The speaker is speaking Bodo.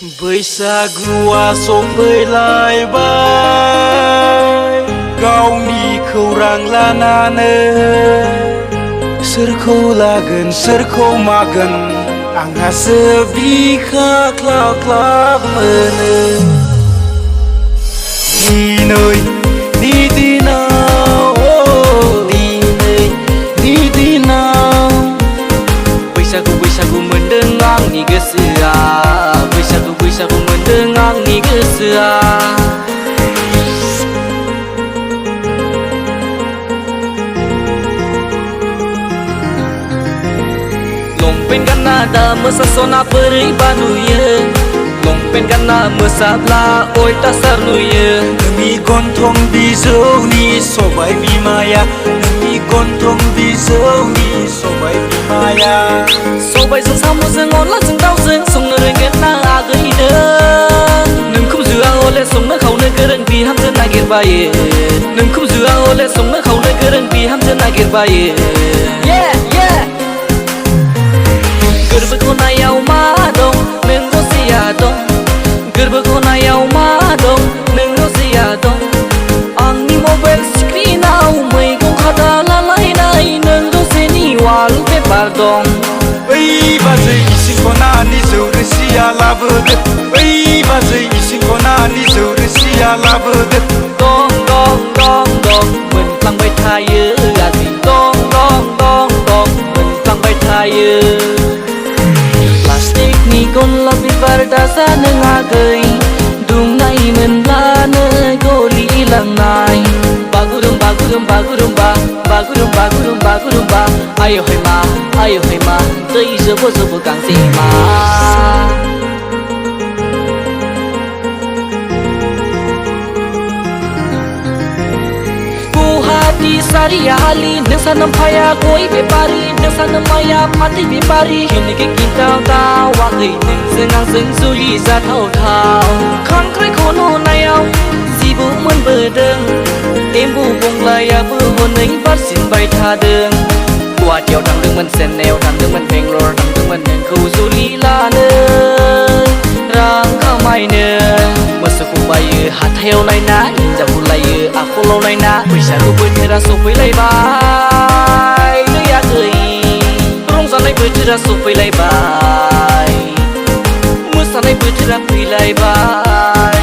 बैसागुआ सफैलायबाय गावनि खौरां लानानै सोरखौ लागोन सोरखौ मागोन आंहासो बिखा ख्लाब ख्लाब मोनो दिनैनि दिनाव बैसागु मोनदों आंनि गोसोआ बैसागु मोनदों आंनि गोसोआ लंपेन्ट गानना दा मोसासना बोरैबा नुयो लंपेन्ट गानना मोसाब्ला अयथासार नुयो नोंनि गन्थं बिजौनि सबाय बिमाया नोंनि गन्थं बिजौनि सबाय बिमाया सबायजों साम'जों अनलाजों दाउजों संनो रोंगोन ना आगैनो नोंखुमजोआ हले संनो खावनो गोरों बिहामजो नागिरबायो नोंखुमजोआ हले संनो खावनो गोरों बिहामजो नागिरबायो गोरबो खनायाव मा दं नों रसिया दं गोरबो खनायाव मा दं नों रसिया दं आंनि मबाइल स्क्रिनाव मैगं खादा लालायनाय नों रसेनि वालपेपार दं ओइ बाजै इसिं खनानि जौ रोसिया लाबोदो ओइ बाजै इसिं खनानि जौ रोसिया लाबोदो दं दं दं दं मोनफ्लांबाय थायो आगै दं दं दं दं मोनफ्लांबाय थायो प्लास्टिकनि गलाब बिबार दाजा नों आगै दुंनाय मोनब्लानो गलिलांनाय बागुरुम्बा आय' है मा दै जोबो गांजेमा सारियालि नोंसा नोम्फाया गय बेपारि नोंसा नोम्फाया फाथै बेपारि खिनिखि खिन्थाव दावाखै नोंजों आंजों जुलि जाथावथाव खांख्राइ खन'नायाव जिबौ मोनबोदों एम्बु बंलायाबो हनै बारसिनबाय थादों गुवाहाटियाव थांदोंमोन चेन्नाइयाव थांदोंमोन बेंगलर थांदोंमोन नोंखौ जुलि लानो रां खामायनो मोसौखौ बायो हाथायाव नायना हिन्जावखौ लायो आखलाव नायना बैसागु बोथोरा सफैलायबाय नै आगै रंजानाय बोथोरा सफैलायबाय मोसानाय बोथोरा फैलायबाय